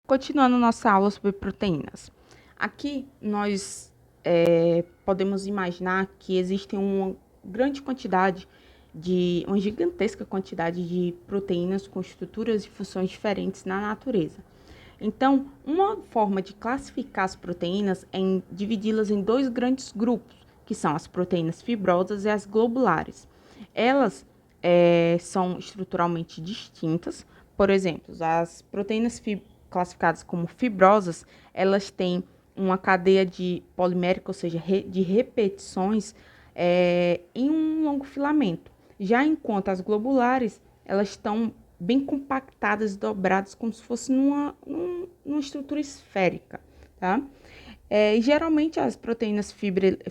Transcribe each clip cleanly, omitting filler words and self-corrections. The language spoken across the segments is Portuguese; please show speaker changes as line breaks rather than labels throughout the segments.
Continuando nossa aula sobre proteínas. Aqui nós podemos imaginar que existe uma uma gigantesca quantidade de proteínas com estruturas e funções diferentes na natureza. Então, uma forma de classificar as proteínas é dividi-las em dois grandes grupos, que são as proteínas fibrosas e as globulares. Elas são estruturalmente distintas. Por exemplo, as proteínas classificadas como fibrosas, elas têm uma cadeia de polimérica, ou seja, de repetições em um longo filamento. Já enquanto as globulares, elas estão bem compactadas e dobradas como se fosse numa estrutura esférica, tá? Geralmente as proteínas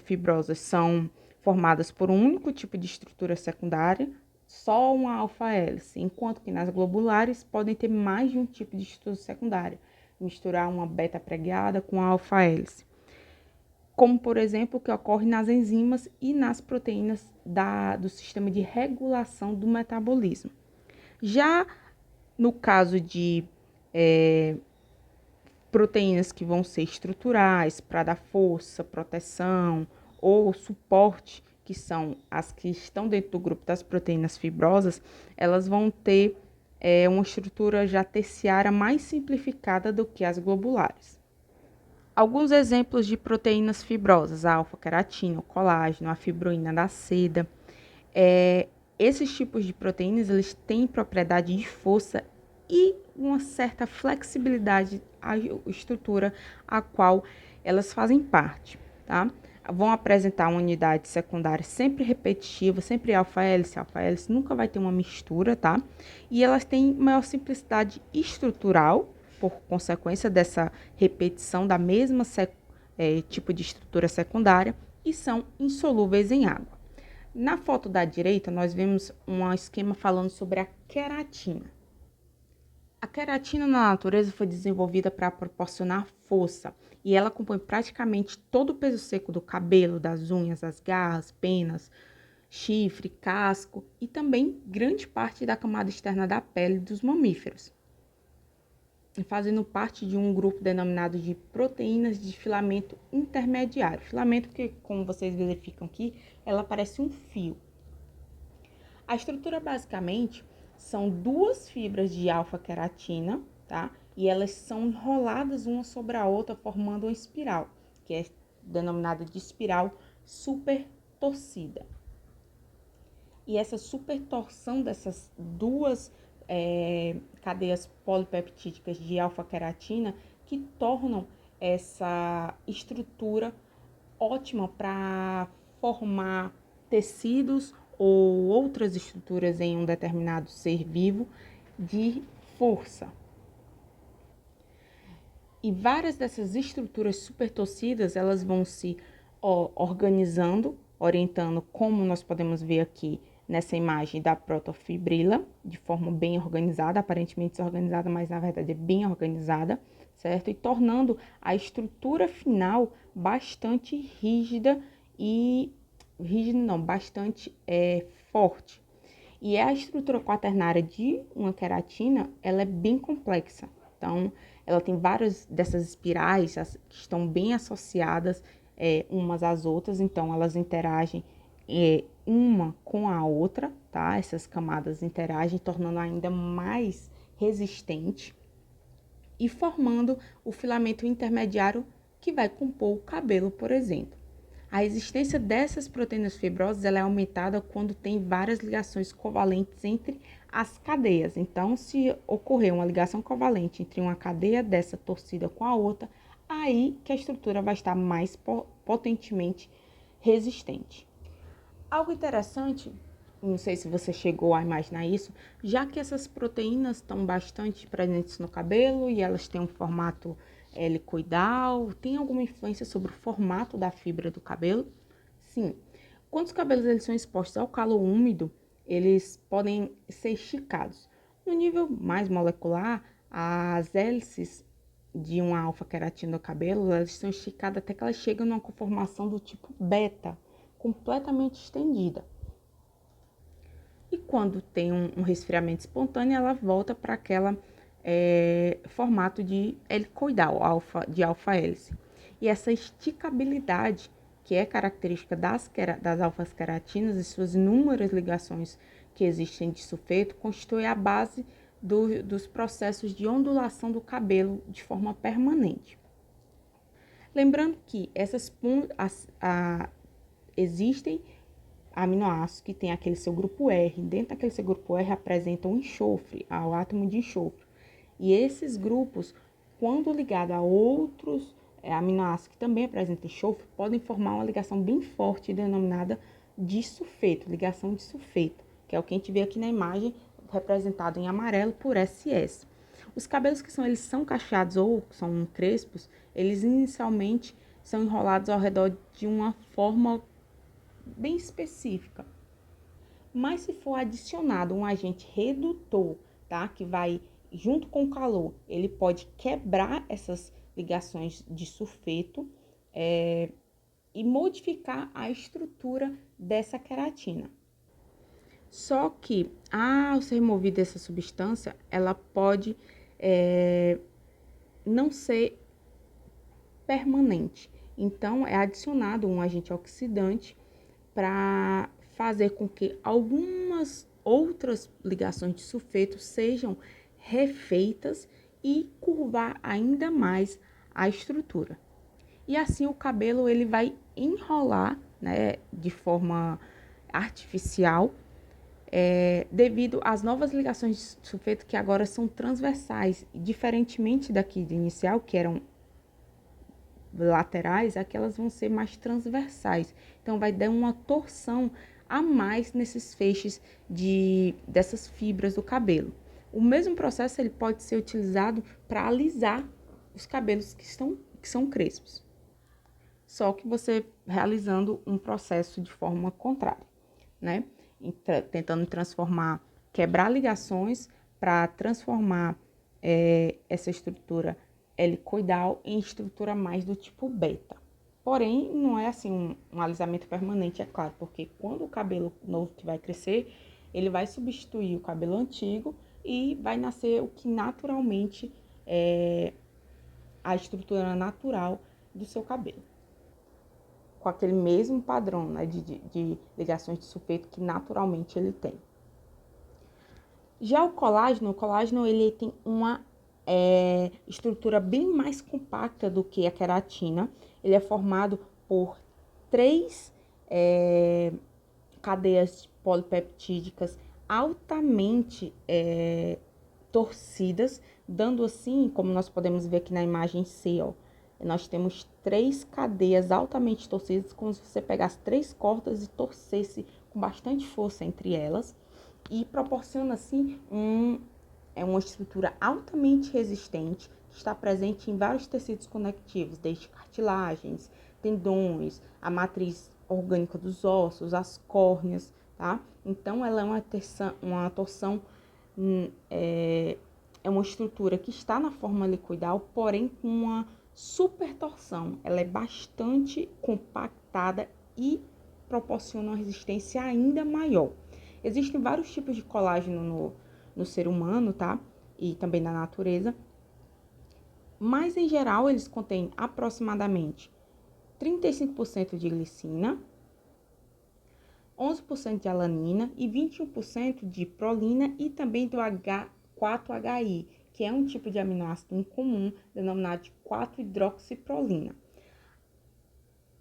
fibrosas são formadas por um único tipo de estrutura secundária, só uma alfa-hélice, enquanto que nas globulares podem ter mais de um tipo de estrutura secundária, misturar uma beta-pregada com a alfa-hélice, como, por exemplo, o que ocorre nas enzimas e nas proteínas do sistema de regulação do metabolismo. Já no caso de proteínas que vão ser estruturais para dar força, proteção ou suporte, que são as que estão dentro do grupo das proteínas fibrosas, elas vão ter uma estrutura já terciária mais simplificada do que as globulares. Alguns exemplos de proteínas fibrosas: a alfa-queratina, o colágeno, a fibroína da seda. Esses tipos de proteínas, eles têm propriedade de força e uma certa flexibilidade à estrutura a qual elas fazem parte, tá? Vão apresentar uma unidade secundária sempre repetitiva, sempre alfa-hélice. Alfa-hélice nunca vai ter uma mistura, tá? E elas têm maior simplicidade estrutural, por consequência dessa repetição da mesma tipo de estrutura secundária, e são insolúveis em água. Na foto da direita, nós vemos um esquema falando sobre a queratina. A queratina na natureza foi desenvolvida para proporcionar força e ela compõe praticamente todo o peso seco do cabelo, das unhas, das garras, penas, chifre, casco e também grande parte da camada externa da pele dos mamíferos, fazendo parte de um grupo denominado de proteínas de filamento intermediário. Filamento que, como vocês verificam aqui, ela parece um fio. A estrutura basicamente são duas fibras de alfa-queratina, tá? E elas são enroladas uma sobre a outra, formando uma espiral, que é denominada de espiral supertorcida. E essa supertorção dessas duas cadeias polipeptídicas de alfa-queratina que tornam essa estrutura ótima para formar tecidos ou outras estruturas em um determinado ser vivo de força. E várias dessas estruturas supertorcidas, elas vão se organizando, orientando, como nós podemos ver aqui nessa imagem da protofibrila, de forma bem organizada, aparentemente desorganizada, mas na verdade é bem organizada, certo? E tornando a estrutura final bastante rígida bastante forte. E a estrutura quaternária de uma queratina, ela é bem complexa. Então, ela tem várias dessas espirais que estão bem associadas umas às outras, então elas interagem uma com a outra, tá? Essas camadas interagem, tornando ainda mais resistente e formando o filamento intermediário que vai compor o cabelo, por exemplo. A existência dessas proteínas fibrosas ela é aumentada quando tem várias ligações covalentes entre as cadeias. Então, se ocorrer uma ligação covalente entre uma cadeia dessa torcida com a outra, aí que a estrutura vai estar mais potentemente resistente. Algo interessante, não sei se você chegou a imaginar isso, já que essas proteínas estão bastante presentes no cabelo e elas têm um formato helicoidal, tem alguma influência sobre o formato da fibra do cabelo? Sim. Quando os cabelos eles são expostos ao calor úmido, eles podem ser esticados. No nível mais molecular, as hélices de uma alfa-queratina do cabelo, elas são esticadas até que elas chegam numa conformação do tipo beta, completamente estendida. E quando tem um resfriamento espontâneo, ela volta para aquela formato de helicoidal, de alfa-hélice. E essa esticabilidade, que é característica das alfas-queratinas e suas inúmeras ligações que existem de sulfeto, constitui a base dos processos de ondulação do cabelo de forma permanente. Lembrando que existem aminoácidos que têm aquele seu grupo R, dentro daquele seu grupo R apresentam um enxofre, o átomo de enxofre. E esses grupos, quando ligados a outros aminoácidos que também apresentam enxofre, podem formar uma ligação bem forte denominada de sulfeto, ligação de sulfeto, que é o que a gente vê aqui na imagem, representado em amarelo por SS. Os cabelos que eles são cacheados ou são crespos, eles inicialmente são enrolados ao redor de uma forma bem específica. Mas se for adicionado um agente redutor, tá, que vai junto com o calor, ele pode quebrar essas ligações de sulfeto e modificar a estrutura dessa queratina. Só que, ao ser removida essa substância, ela pode não ser permanente. Então, é adicionado um agente oxidante para fazer com que algumas outras ligações de sulfeto sejam refeitas e curvar ainda mais a estrutura. E assim o cabelo ele vai enrolar, né, de forma artificial, devido às novas ligações de sulfeto que agora são transversais, diferentemente daqui de inicial, que eram laterais, aqui elas vão ser mais transversais. Então, vai dar uma torção a mais nesses feixes dessas fibras do cabelo. O mesmo processo ele pode ser utilizado para alisar os cabelos que são crespos. Só que você realizando um processo de forma contrária, né? Tentando quebrar ligações para transformar essa estrutura helicoidal em estrutura mais do tipo beta. Porém, não é assim um alisamento permanente, é claro, porque quando o cabelo novo que vai crescer, ele vai substituir o cabelo antigo e vai nascer o que naturalmente é a estrutura natural do seu cabelo. Com aquele mesmo padrão, né, de ligações de sulfeto que naturalmente ele tem. Já o colágeno ele tem uma estrutura bem mais compacta do que a queratina. Ele é formado por 3 cadeias polipeptídicas altamente torcidas, dando assim, como nós podemos ver aqui na imagem C, ó, nós temos 3 cadeias altamente torcidas, como se você pegasse 3 cordas e torcesse com bastante força entre elas, e proporciona assim uma estrutura altamente resistente, que está presente em vários tecidos conectivos, desde cartilagens, tendões, a matriz orgânica dos ossos, as córneas, tá? Então, ela é uma torção, é uma estrutura que está na forma helicoidal, porém com uma super torção. Ela é bastante compactada e proporciona uma resistência ainda maior. Existem vários tipos de colágeno no ser humano, tá? E também na natureza. Mas, em geral, eles contêm aproximadamente 35% de glicina, 11% de alanina e 21% de prolina e também do H4HI, que é um tipo de aminoácido incomum denominado de 4-hidroxiprolina.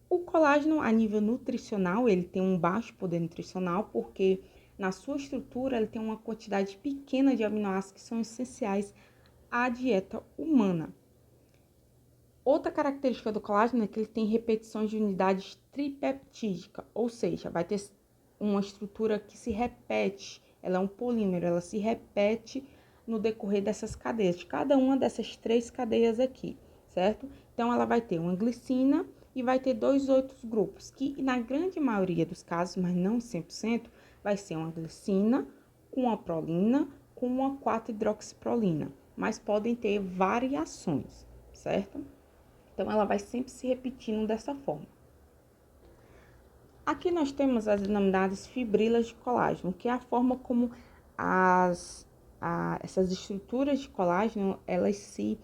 O colágeno, a nível nutricional, ele tem um baixo poder nutricional porque na sua estrutura ele tem uma quantidade pequena de aminoácidos que são essenciais à dieta humana. Outra característica do colágeno é que ele tem repetições de unidades tripeptídicas, ou seja, vai ter uma estrutura que se repete, ela é um polímero, ela se repete no decorrer dessas cadeias, de cada uma dessas 3 cadeias aqui, certo? Então, ela vai ter uma glicina e vai ter 2 outros grupos, que na grande maioria dos casos, mas não 100%, vai ser uma glicina com a prolina, com uma 4-hidroxiprolina, mas podem ter variações, certo? Então, ela vai sempre se repetindo dessa forma. Aqui nós temos as denominadas fibrilas de colágeno, que é a forma como as essas estruturas de colágeno, elas se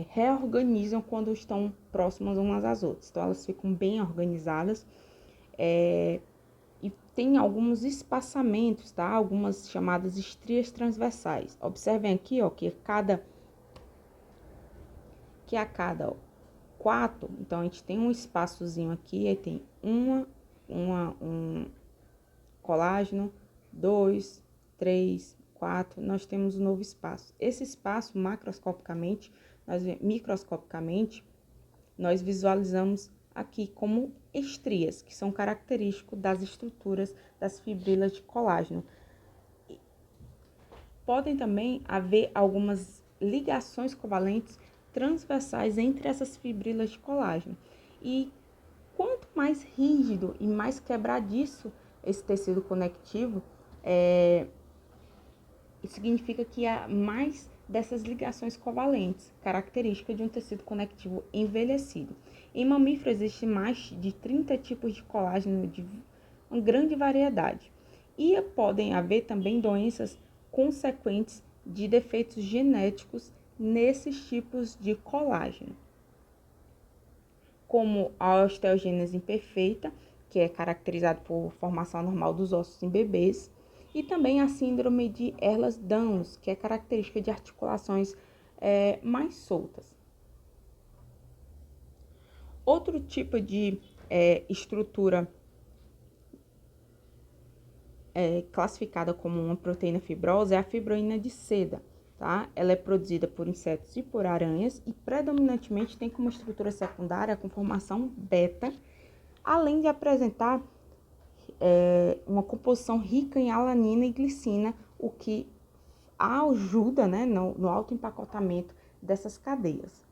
reorganizam quando estão próximas umas às outras. Então, elas ficam bem organizadas e tem alguns espaçamentos, tá? Algumas chamadas estrias transversais. Observem aqui, ó, que a cada 4, então a gente tem um espaçozinho aqui, aí tem um colágeno, 2, 3, 4, nós temos um novo espaço. Esse espaço, microscopicamente, nós visualizamos aqui como estrias, que são característicos das estruturas das fibrilas de colágeno. Podem também haver algumas ligações covalentes transversais entre essas fibrilas de colágeno. E quanto mais rígido e mais quebradiço esse tecido conectivo, significa que há mais dessas ligações covalentes, característica de um tecido conectivo envelhecido. Em mamíferos existem mais de 30 tipos de colágeno de uma grande variedade. E podem haver também doenças consequentes de defeitos genéticos nesses tipos de colágeno, como a osteogênese imperfeita, que é caracterizada por formação anormal dos ossos em bebês, e também a síndrome de Ehlers-Danlos, que é característica de articulações mais soltas. Outro tipo de estrutura classificada como uma proteína fibrosa é a fibroína de seda, tá? Ela é produzida por insetos e por aranhas e predominantemente tem como estrutura secundária a conformação beta, além de apresentar uma composição rica em alanina e glicina, o que ajuda, né, no autoempacotamento dessas cadeias.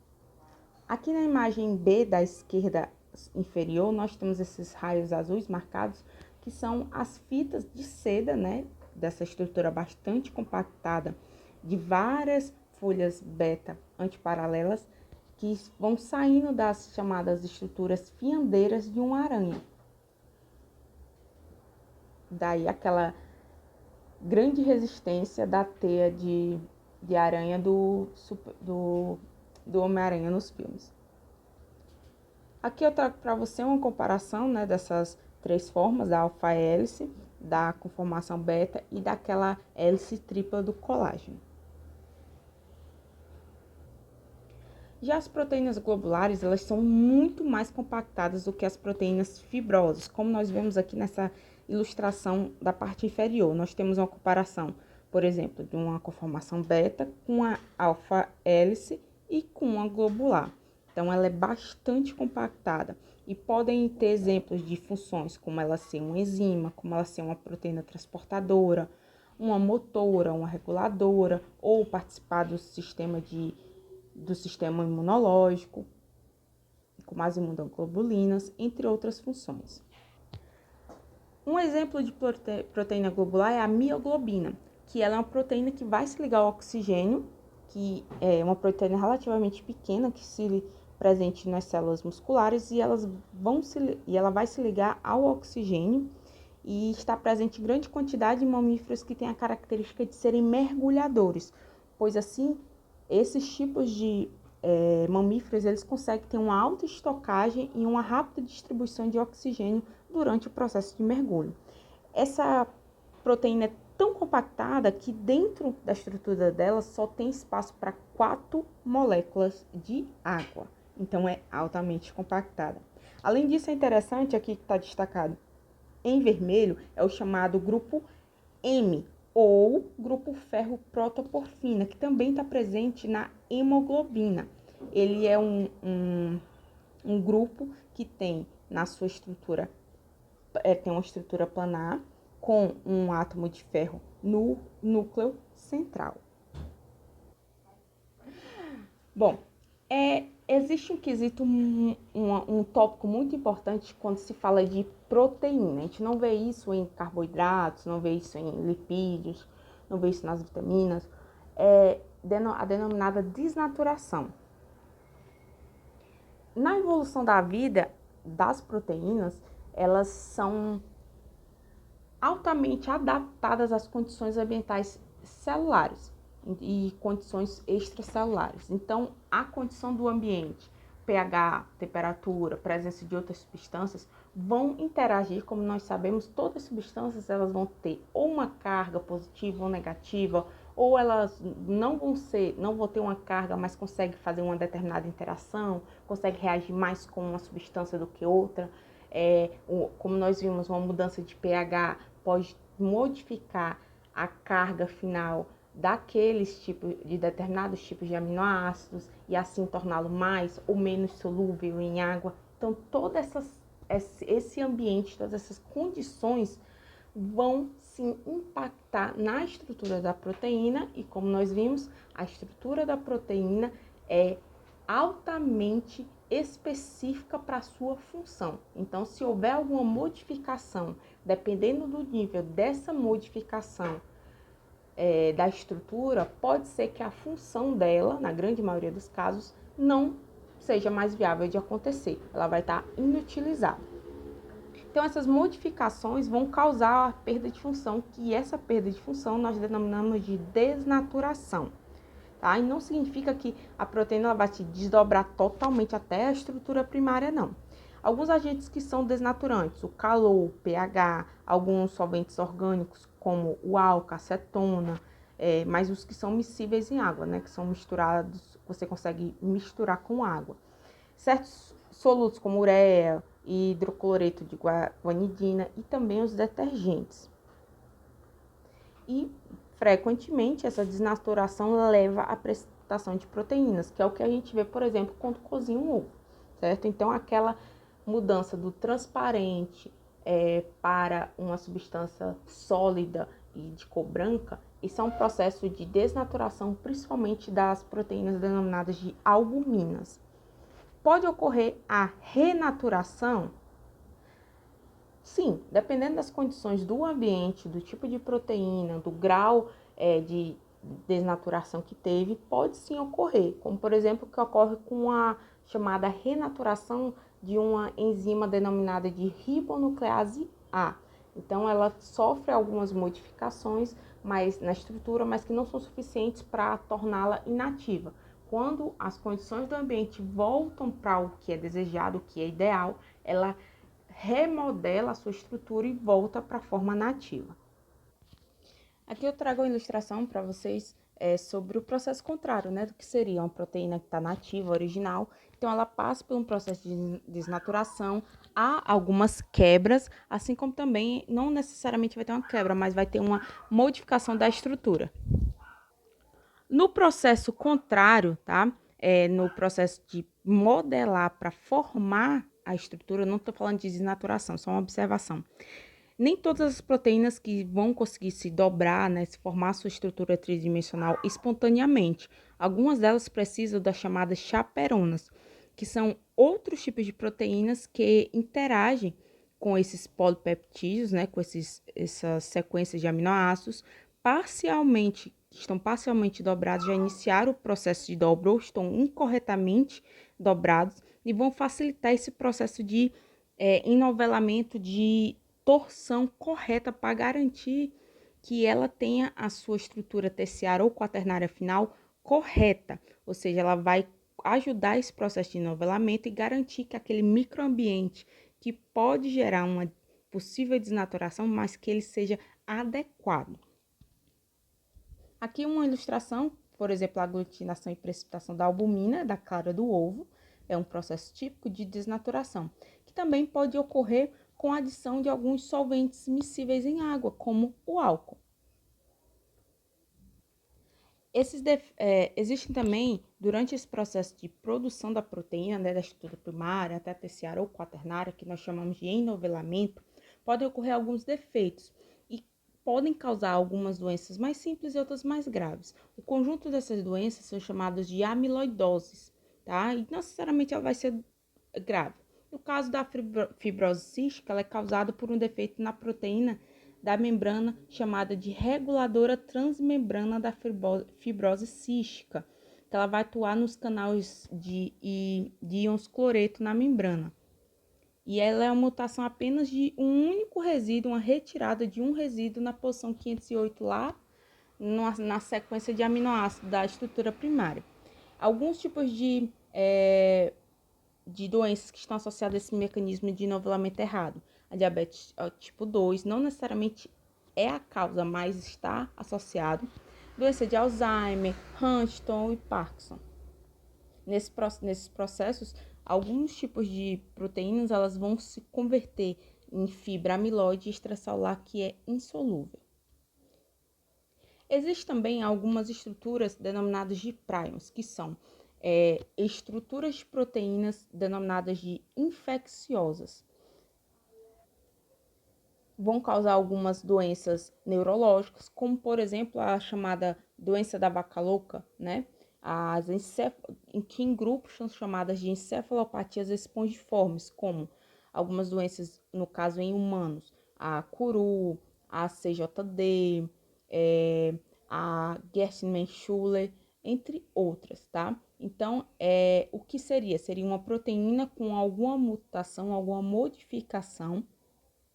Aqui na imagem B da esquerda inferior, nós temos esses raios azuis marcados, que são as fitas de seda, né, dessa estrutura bastante compactada, de várias folhas beta antiparalelas, que vão saindo das chamadas estruturas fiandeiras de uma aranha. Daí aquela grande resistência da teia de aranha do Homem-Aranha nos filmes. Aqui eu trago para você uma comparação, né, dessas 3 formas, da alfa-hélice, da conformação beta e daquela hélice tripla do colágeno. Já as proteínas globulares, elas são muito mais compactadas do que as proteínas fibrosas, como nós vemos aqui nessa ilustração da parte inferior. Nós temos uma comparação, por exemplo, de uma conformação beta com a alfa-hélice e com a globular. Então, ela é bastante compactada e podem ter exemplos de funções, como ela ser uma enzima, como ela ser uma proteína transportadora, uma motora, uma reguladora, ou participar do sistema imunológico, como as imunoglobulinas, entre outras funções. Um exemplo de proteína globular é a mioglobina, que ela é uma proteína que vai se ligar ao oxigênio, que é uma proteína relativamente pequena, que se presente nas células musculares, e ela vai se ligar ao oxigênio e está presente em grande quantidade em mamíferos que têm a característica de serem mergulhadores, pois assim, esses tipos de mamíferos, eles conseguem ter uma alta estocagem e uma rápida distribuição de oxigênio durante o processo de mergulho. Essa proteína é tão compactada que dentro da estrutura dela só tem espaço para 4 moléculas de água. Então, é altamente compactada. Além disso, é interessante, aqui que está destacado em vermelho, é o chamado grupo M, ou grupo ferro protoporfina, que também está presente na hemoglobina. Ele é um grupo que tem na sua estrutura, tem uma estrutura planar com um átomo de ferro no núcleo central. Bom, existe um quesito, um tópico muito importante quando se fala de proteína. A gente não vê isso em carboidratos, não vê isso em lipídios, não vê isso nas vitaminas. A denominada desnaturação. Na evolução da vida, das proteínas, elas são altamente adaptadas às condições ambientais celulares e condições extracelulares. Então, a condição do ambiente, pH, temperatura, presença de outras substâncias, vão interagir. Como nós sabemos, todas as substâncias elas vão ter ou uma carga positiva ou negativa, ou elas não vão ter uma carga, mas conseguem fazer uma determinada interação, conseguem reagir mais com uma substância do que outra. Como nós vimos, uma mudança de pH pode modificar a carga final daqueles tipos de determinados tipos de aminoácidos e assim torná-lo mais ou menos solúvel em água. Então, esse ambiente, todas essas condições vão sim impactar na estrutura da proteína e, como nós vimos, a estrutura da proteína é altamente específica para a sua função. Então, se houver alguma modificação, dependendo do nível dessa modificação da estrutura, pode ser que a função dela, na grande maioria dos casos, não seja mais viável de acontecer. Ela vai estar inutilizada. Então, essas modificações vão causar a perda de função, que essa perda de função nós denominamos de desnaturação. Tá? E não significa que a proteína ela vai se desdobrar totalmente até a estrutura primária, não. Alguns agentes que são desnaturantes, o calor, o pH, alguns solventes orgânicos, como o álcool, a acetona, mas os que são miscíveis em água, né? Que são misturados, você consegue misturar com água. Certos solutos, como ureia e hidrocloreto de guanidina e também os detergentes. E, frequentemente, essa desnaturação leva à precipitação de proteínas, que é o que a gente vê, por exemplo, quando cozinha um ovo, certo? Então, aquela mudança do transparente para uma substância sólida e de cor branca, isso é um processo de desnaturação, principalmente das proteínas denominadas de albuminas. Pode ocorrer a renaturação? Sim, dependendo das condições do ambiente, do tipo de proteína, do grau de desnaturação que teve, pode sim ocorrer, como por exemplo o que ocorre com a chamada renaturação de uma enzima denominada de ribonuclease A. Então ela sofre algumas modificações na estrutura, mas que não são suficientes para torná-la inativa. Quando as condições do ambiente voltam para o que é desejado, o que é ideal, ela remodela a sua estrutura e volta para a forma nativa. Aqui eu trago uma ilustração para vocês sobre o processo contrário, né, do que seria uma proteína que está nativa, original. Então, ela passa por um processo de desnaturação, há algumas quebras, assim como também não necessariamente vai ter uma quebra, mas vai ter uma modificação da estrutura. No processo contrário, tá? No processo de modelar para formar a estrutura, não estou falando de desnaturação, só uma observação. Nem todas as proteínas que vão conseguir se dobrar, né, se formar sua estrutura tridimensional espontaneamente. Algumas delas precisam das chamadas chaperonas, que são outros tipos de proteínas que interagem com esses polipeptídeos, né, com essas sequências de aminoácidos, estão parcialmente dobrados, já iniciaram o processo de dobra ou estão incorretamente dobrados e vão facilitar esse processo de enovelamento, de torção correta para garantir que ela tenha a sua estrutura terciária ou quaternária final correta, ou seja, ela vai ajudar esse processo de enovelamento e garantir que aquele microambiente que pode gerar uma possível desnaturação, mas que ele seja adequado. Aqui uma ilustração, por exemplo, a aglutinação e precipitação da albumina, da clara do ovo, é um processo típico de desnaturação, que também pode ocorrer com a adição de alguns solventes miscíveis em água, como o álcool. Existem também, durante esse processo de produção da proteína, né, da estrutura primária até a terciária ou quaternária, que nós chamamos de enovelamento, podem ocorrer alguns defeitos e podem causar algumas doenças mais simples e outras mais graves. O conjunto dessas doenças são chamadas de amiloidoses, tá? E não necessariamente ela vai ser grave. No caso da fibrose cística, ela é causada por um defeito na proteína da membrana chamada de reguladora transmembrana da fibrose cística, que ela vai atuar nos canais de íons cloreto na membrana. E ela é uma mutação apenas de um único resíduo, uma retirada de um resíduo na posição 508 lá na sequência de aminoácidos da estrutura primária. Alguns tipos de doenças que estão associadas a esse mecanismo de nivelamento errado. A diabetes tipo 2 não necessariamente é a causa, mas está associado. Doença de Alzheimer, Huntington e Parkinson. Nesses processos, alguns tipos de proteínas elas vão se converter em fibra amiloide extracelular que é insolúvel. Existem também algumas estruturas denominadas de prions, que são estruturas de proteínas denominadas de infecciosas. Vão causar algumas doenças neurológicas, como, por exemplo, a chamada doença da vaca louca, né? Que em grupos são chamadas de encefalopatias espongiformes, como algumas doenças, no caso em humanos, a Curu, a CJD, a Gerstmann-Schuller, entre outras, tá? Então, o que seria? Seria uma proteína com alguma mutação, alguma modificação,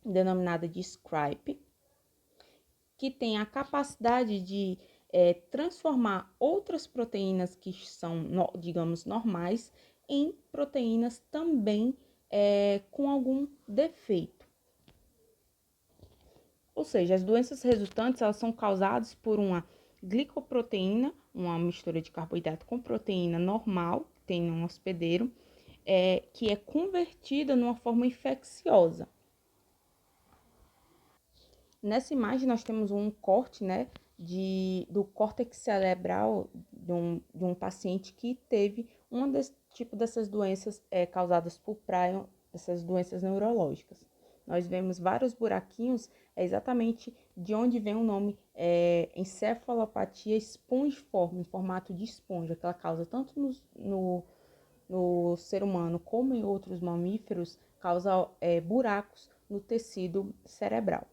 denominada de SCRIPE, que tem a capacidade de transformar outras proteínas que são, digamos, normais, em proteínas também com algum defeito. Ou seja, as doenças resultantes elas são causadas por uma glicoproteína, uma mistura de carboidrato com proteína normal, tem um hospedeiro, que é convertida numa forma infecciosa. Nessa imagem nós temos um corte, né, do córtex cerebral de um paciente que teve tipo dessas doenças causadas por prion, essas doenças neurológicas. Nós vemos vários buraquinhos, exatamente de onde vem o nome encefalopatia espongiforme, em formato de esponja, que ela causa tanto no ser humano como em outros mamíferos, causa buracos no tecido cerebral.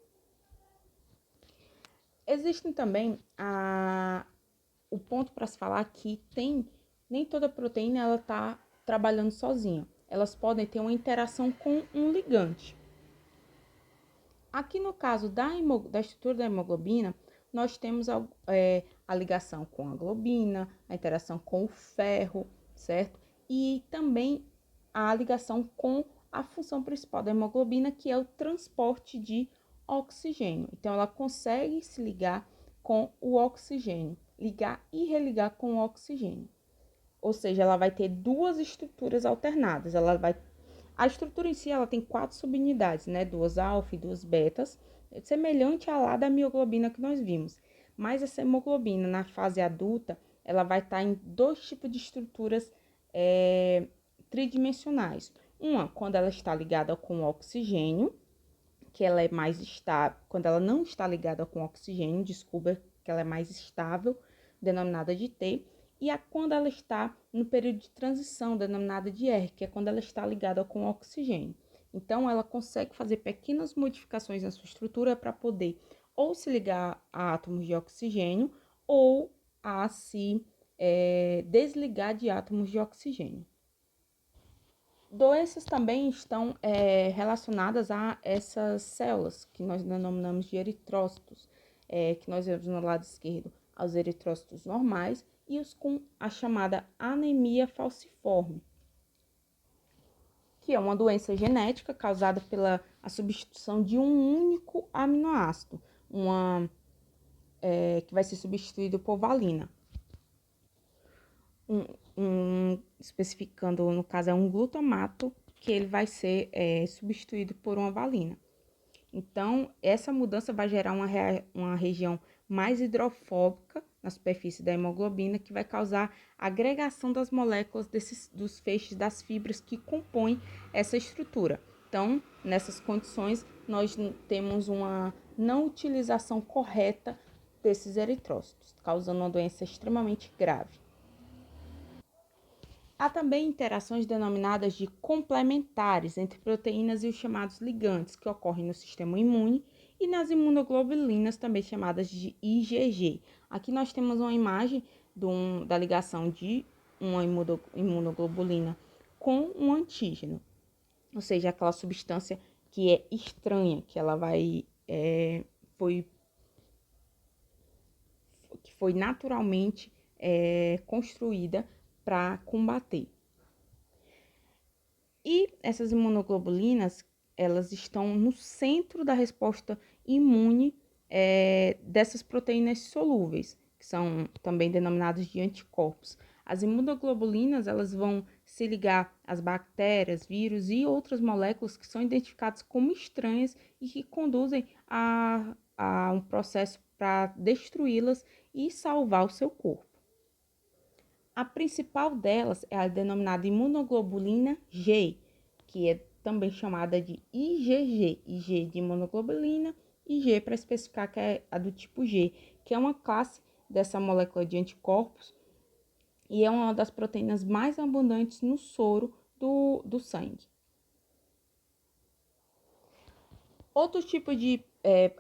Existem também o ponto para se falar que nem toda proteína ela está trabalhando sozinha. Elas podem ter uma interação com um ligante. Aqui no caso da estrutura da hemoglobina, nós temos a ligação com a globina, a interação com o ferro, certo? E também a ligação com a função principal da hemoglobina, que é o transporte de oxigênio. Então, ela consegue se ligar com o oxigênio, ligar e religar com o oxigênio. Ou seja, ela vai ter duas estruturas alternadas. A estrutura em si, ela tem 4 subunidades, né? 2 alfa e 2 betas, semelhante à lá da mioglobina que nós vimos. Mas essa hemoglobina, na fase adulta, ela vai estar em 2 tipos de estruturas tridimensionais. Uma, quando ela está ligada com o oxigênio, que ela é mais estável, quando ela não está ligada com oxigênio, desculpa, que ela é mais estável, denominada de T, e quando ela está no período de transição, denominada de R, que é quando ela está ligada com oxigênio. Então, ela consegue fazer pequenas modificações na sua estrutura para poder ou se ligar a átomos de oxigênio ou a se desligar de átomos de oxigênio. Doenças também estão relacionadas a essas células, que nós denominamos de eritrócitos, que nós vemos no lado esquerdo, aos eritrócitos normais e os com a chamada anemia falciforme, que é uma doença genética causada pela substituição de um único aminoácido, que vai ser substituído por valina. Especificando, no caso, é um glutamato, que ele vai ser substituído por uma valina. Então, essa mudança vai gerar uma região mais hidrofóbica na superfície da hemoglobina, que vai causar agregação das moléculas dos feixes das fibras que compõem essa estrutura. Então, nessas condições, nós temos uma não utilização correta desses eritrócitos, causando uma doença extremamente grave. Há também interações denominadas de complementares entre proteínas e os chamados ligantes, que ocorrem no sistema imune e nas imunoglobulinas, também chamadas de IgG. Aqui nós temos uma imagem da ligação de uma imunoglobulina com um antígeno, ou seja, aquela substância que é estranha, que ela que foi naturalmente construída para combater. E essas imunoglobulinas, elas estão no centro da resposta imune dessas proteínas solúveis, que são também denominadas de anticorpos. As imunoglobulinas, elas vão se ligar às bactérias, vírus e outras moléculas que são identificadas como estranhas e que conduzem a um processo para destruí-las e salvar o seu corpo. A principal delas é a denominada imunoglobulina G, que é também chamada de IgG, IG de imunoglobulina e G para especificar que é a do tipo G, que é uma classe dessa molécula de anticorpos e é uma das proteínas mais abundantes no soro do sangue. Outro tipo de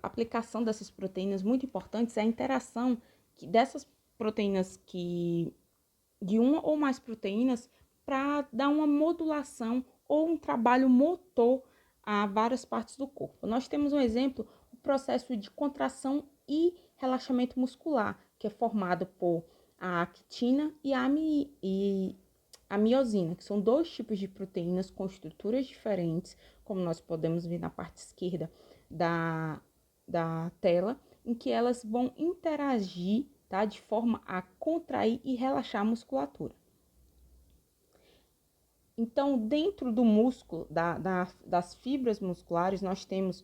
aplicação dessas proteínas muito importantes é a interação dessas proteínas de uma ou mais proteínas para dar uma modulação ou um trabalho motor a várias partes do corpo. Nós temos um exemplo, o processo de contração e relaxamento muscular, que é formado por a actina e a miosina, que são dois tipos de proteínas com estruturas diferentes, como nós podemos ver na parte esquerda da tela, em que elas vão interagir, tá, de forma a contrair e relaxar a musculatura. Então, dentro do músculo, das fibras musculares, nós temos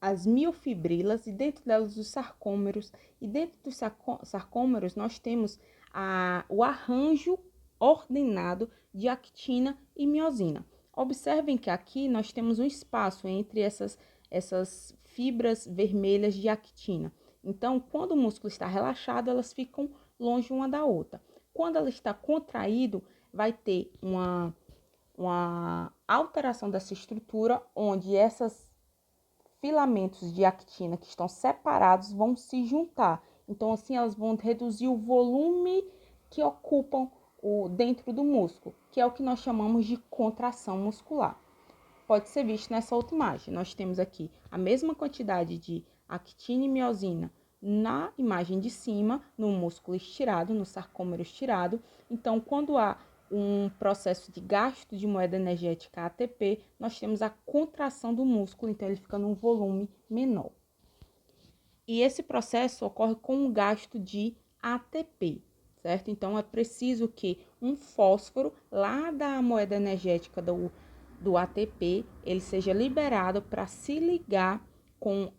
as miofibrilas e dentro delas os sarcômeros. E dentro dos sarcômeros nós temos o arranjo ordenado de actina e miosina. Observem que aqui nós temos um espaço entre essas fibras vermelhas de actina. Então, quando o músculo está relaxado, elas ficam longe uma da outra. Quando ela está contraído, vai ter uma alteração dessa estrutura, onde esses filamentos de actina que estão separados vão se juntar. Então, assim, elas vão reduzir o volume que ocupam dentro do músculo, que é o que nós chamamos de contração muscular. Pode ser visto nessa outra imagem. Nós temos aqui a mesma quantidade de actina e miosina na imagem de cima, no músculo estirado, no sarcômero estirado. Então, quando há um processo de gasto de moeda energética ATP, nós temos a contração do músculo, então ele fica num volume menor. E esse processo ocorre com um gasto de ATP, certo? Então, é preciso que um fósforo lá da moeda energética do ATP, ele seja liberado para se ligar com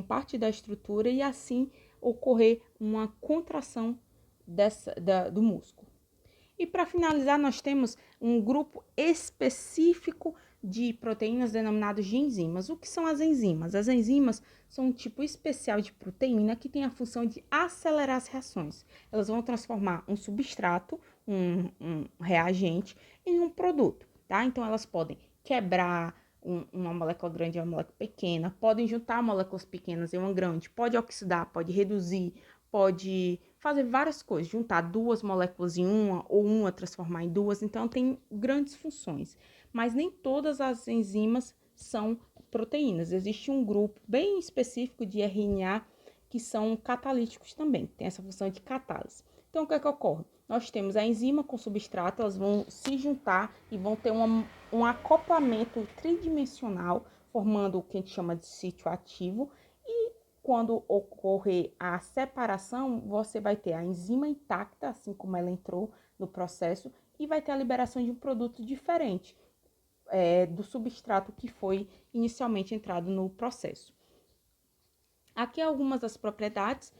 parte da estrutura e assim ocorrer uma contração do músculo. E para finalizar, nós temos um grupo específico de proteínas denominadas de enzimas. O que são as enzimas? As enzimas são um tipo especial de proteína que tem a função de acelerar as reações. Elas vão transformar um substrato, um reagente, em um produto, tá? Então, elas podem quebrar uma molécula grande em uma molécula pequena, podem juntar moléculas pequenas em uma grande, pode oxidar, pode reduzir, pode fazer várias coisas, juntar duas moléculas em uma ou uma transformar em duas, então tem grandes funções. Mas nem todas as enzimas são proteínas, existe um grupo bem específico de RNA que são catalíticos também, tem essa função de catálise. Então, o que é que ocorre? Nós temos a enzima com substrato, elas vão se juntar e vão ter um acoplamento tridimensional, formando o que a gente chama de sítio ativo, e quando ocorrer a separação, você vai ter a enzima intacta, assim como ela entrou no processo, e vai ter a liberação de um produto diferente do substrato que foi inicialmente entrado no processo. Aqui algumas das propriedades,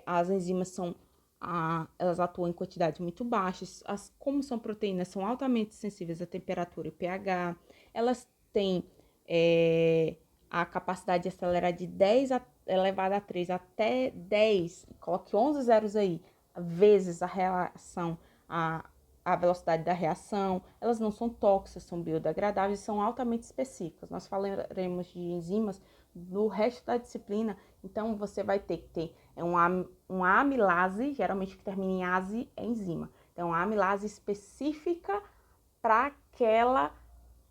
as enzimas elas atuam em quantidades muito baixas, como são proteínas, são altamente sensíveis à temperatura e pH, elas têm a capacidade de acelerar de 10 elevado a 3 até 10, coloque 11 zeros aí, vezes a reação, a velocidade da reação. Elas não são tóxicas, são biodegradáveis e são altamente específicas. Nós falaremos de enzimas no resto da disciplina, então você vai ter que ter uma amilase, geralmente que termina em ase é enzima. Então, a amilase específica para aquela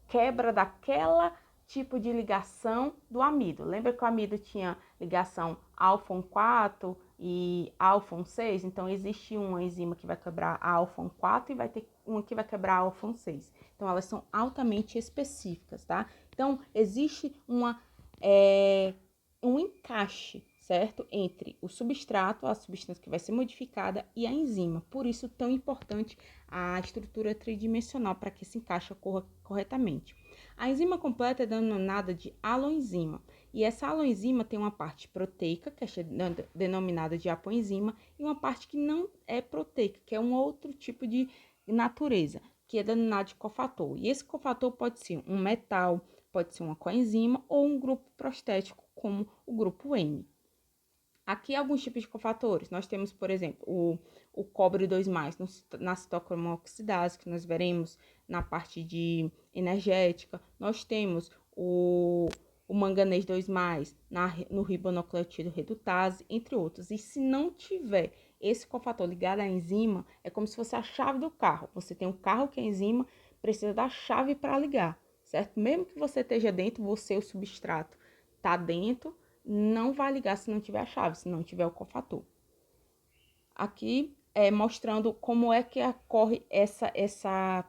quebra daquela tipo de ligação do amido. Lembra que o amido tinha ligação alfa 1,4, e alfa 6, então existe uma enzima que vai quebrar a alfa 4 e vai ter uma que vai quebrar a alfa 6. Então, elas são altamente específicas, tá? Então, existe um encaixe, certo? Entre o substrato, a substância que vai ser modificada, e a enzima. Por isso, tão importante a estrutura tridimensional para que esse encaixe ocorra corretamente. A enzima completa é denominada de aloenzima. E essa aloenzima tem uma parte proteica, que é denominada de apoenzima, e uma parte que não é proteica, que é um outro tipo de natureza, que é denominado de cofator. E esse cofator pode ser um metal, pode ser uma coenzima ou um grupo prostético, como o grupo M. Aqui alguns tipos de cofatores. Nós temos, por exemplo, o cobre 2+, na citocromo oxidase, que nós veremos na parte de energética. Nós temos o manganês 2+, no ribonucleotídeo redutase, entre outros. E se não tiver esse cofator ligado à enzima, é como se fosse a chave do carro. Você tem um carro que é enzima, precisa da chave para ligar, certo? Mesmo que você esteja dentro, você, o substrato, está dentro, não vai ligar se não tiver a chave, se não tiver o cofator. Aqui mostrando como é que ocorre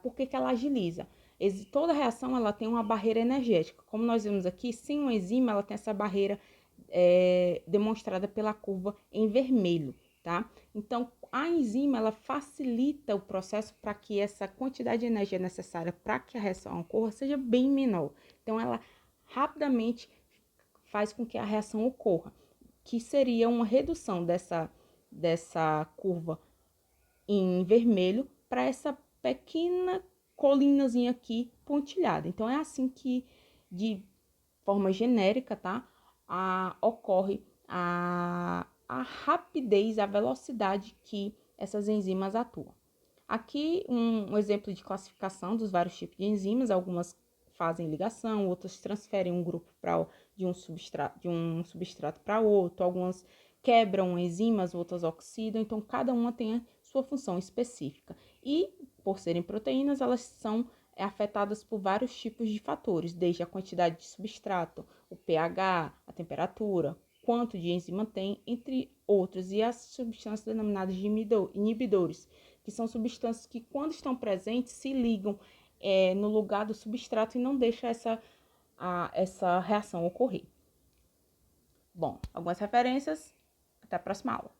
por que ela agiliza. Toda reação ela tem uma barreira energética. Como nós vimos aqui, sem uma enzima, ela tem essa barreira demonstrada pela curva em vermelho, tá? Então, a enzima, ela facilita o processo para que essa quantidade de energia necessária para que a reação ocorra seja bem menor. Então, ela rapidamente faz com que a reação ocorra, que seria uma redução dessa curva em vermelho para essa pequena colinazinha aqui pontilhada. Então, é assim que, de forma genérica, tá? Ocorre a rapidez, a velocidade que essas enzimas atuam. Aqui um exemplo de classificação dos vários tipos de enzimas. Algumas fazem ligação, outras transferem um grupo de um substrato para outro, algumas quebram enzimas, outras oxidam, então cada uma tem a sua função específica. E, por serem proteínas, elas são afetadas por vários tipos de fatores, desde a quantidade de substrato, o pH, a temperatura, quanto de enzima tem, entre outros, e as substâncias denominadas de inibidores, que são substâncias que, quando estão presentes, se ligam no lugar do substrato e não deixam essa reação ocorrer. Bom, algumas referências. Até a próxima aula.